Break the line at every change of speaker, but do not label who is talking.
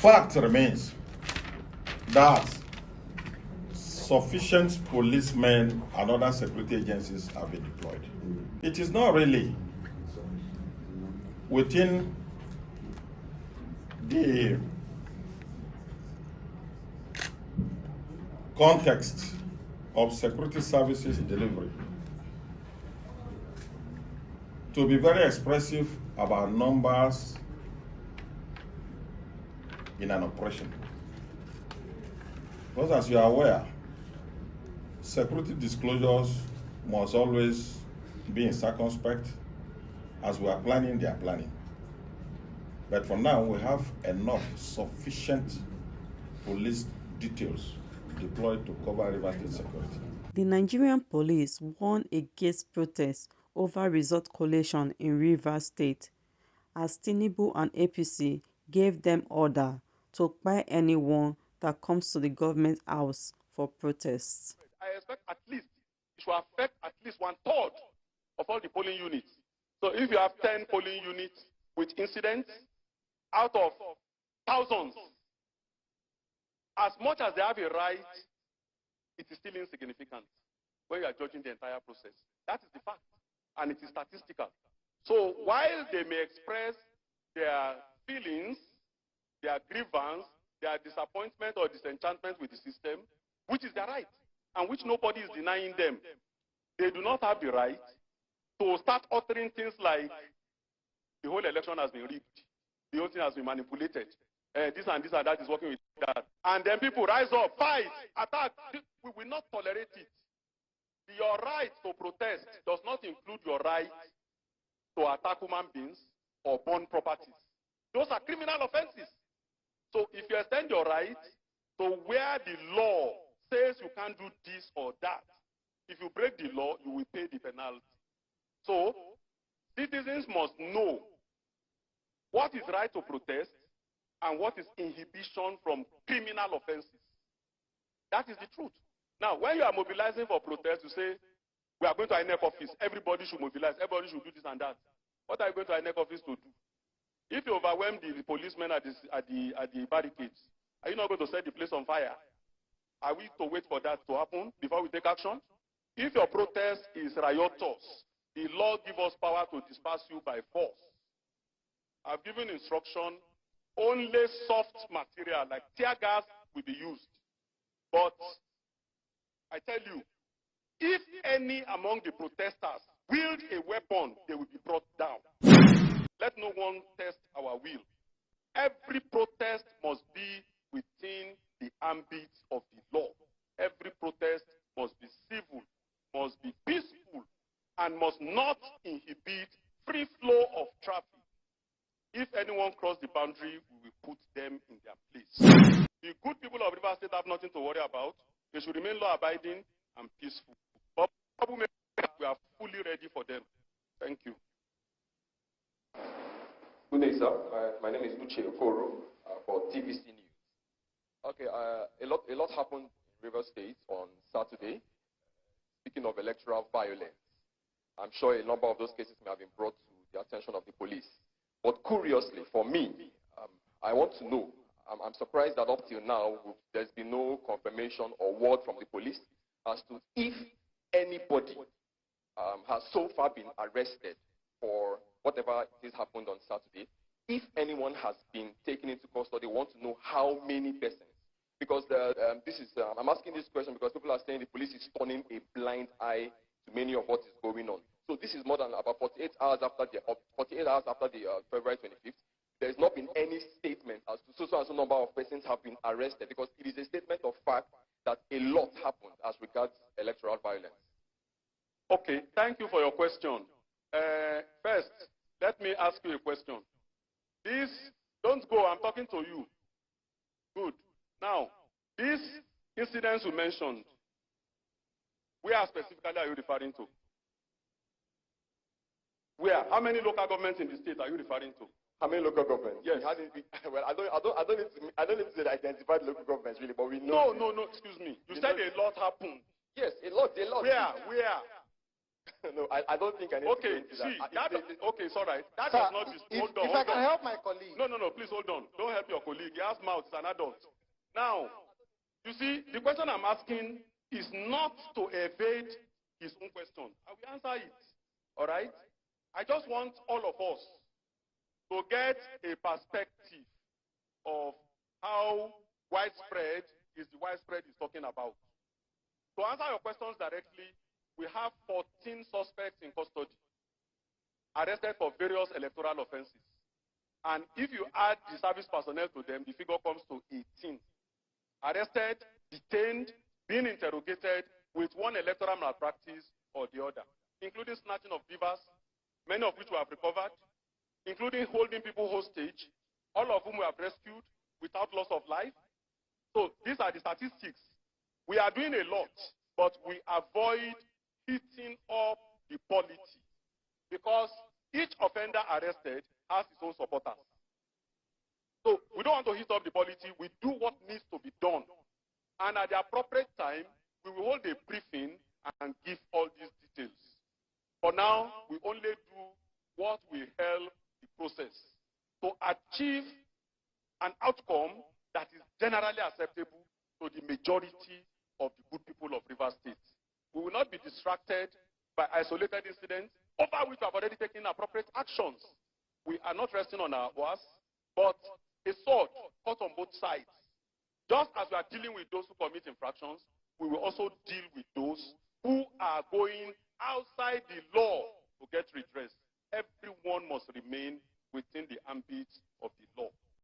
fact remains that sufficient policemen and other security agencies have been deployed. It is not really within the context of security services delivery to be very expressive about numbers in an operation. Because as you are aware, security disclosures must always be in circumspect. As we are planning, they are planning. But for now, we have enough sufficient police details deployed to cover River State security.
The Nigerian police warned against protests over result collation in Rivers State, as Tinubu and APC gave them order to buy anyone that comes to the government house for protests.
I expect at least it should affect at least 1/3 of all the polling units. So if you have 10 polling units with incidents out of thousands, as much as they have a right, it is still insignificant when you are judging the entire process. That is the fact, and it is statistical. So while they may express their feelings, their grievance, their disappointment or disenchantment with the system, which is their right, and which nobody is denying them, they do not have the right to start uttering things like the whole election has been rigged, the whole thing has been manipulated, this and that is working with that. And then people rise up, fight, attack. We will not tolerate it. Your right to protest does not include your right to attack human beings or burn properties. Those are criminal offenses. So if you extend your right to where the law says you can't do this or that, if you break the law, you will pay the penalty. So citizens must know what is right to protest and what is inhibition from criminal offenses. That is the truth. Now, when you are mobilizing for protest, you say, we are going to INEC office, everybody should mobilize, everybody should do this and that. What are you going to INEC office to do? If you overwhelm the policemen at the barricades, are you not going to set the place on fire? Are we to wait for that to happen before we take action? If your protest is riotous, the law gives us power to disperse you by force. I've given instruction, only soft material like tear gas will be used. But I tell you, if any among the protesters wield a weapon, they will be brought down. Let no one test our will. Every protest must be within the ambit of the law. Every protest must be civil, must be peaceful, and must not inhibit free flow of traffic. If anyone cross the boundary, we will put them in their place. The good people of River State have nothing to worry about. They should remain law-abiding and peaceful. But we are fully ready for them. Thank you.
Good day, sir. My name is Uche Okoro for TVC News. Okay, a lot happened in River State on Saturday. Speaking of electoral violence, I'm sure a number of those cases may have been brought to the attention of the police. But curiously, for me, I want to know, I'm surprised that up till now, there's been no confirmation or word from the police as to if anybody has so far been arrested for whatever has happened on Saturday. If anyone has been taken into custody, want to know how many persons. Because I'm asking this question because people are saying the police is turning a blind eye to many of what is going on. So this is more than about 48 hours after the February 25th. There has not been any statement as to so and so number of persons have been arrested, because it is a statement of fact that a lot happened as regards electoral violence.
Okay, thank you for your question. First, let me ask you a question. Don't go, I'm talking to you. Good. Now, these incidents you mentioned, where specifically are you referring to? Where? How many local governments in the state are you referring to?
How many local governments?
Yes.
Well, I don't need to identify the local governments really, but we know.
No, excuse me. You said a lot happened.
Yes, a lot.
Where?
No, I don't think I need
Okay,
to go into
see,
that.
okay, it's all right. That
Sir,
does not be.
if,
Hold on,
if I
hold
can
on.
help my colleague.
No, please hold on. Don't help your colleague. He has mouth, he's an adult. Now, you see, the question I'm asking is not to evade his own question. I will answer it. All right? I just want all of us to get a perspective of how widespread is the widespread he's talking about. To answer your questions directly, we have 14 suspects in custody, arrested for various electoral offenses. And if you add the service personnel to them, the figure comes to 18. Arrested, detained, being interrogated with one electoral malpractice or the other, including snatching of beavers, many of which we have recovered, including holding people hostage, all of whom we have rescued without loss of life. So these are the statistics. We are doing a lot, but we avoid heating up the polity because each offender arrested has his own supporters. So we don't want to heat up the polity. We do what needs to be done. And at the appropriate time, we will hold a briefing and give all these details. For now, we only do what will help the process to achieve an outcome that is generally acceptable to the majority of the good people of Rivers State. We will not be distracted by isolated incidents over which we have already taken appropriate actions. We are not resting on our oars, but a sword cut on both sides. Just as we are dealing with those who commit infractions, we will also deal with those who are going outside the law to get redress. Everyone must remain within the ambit of the law.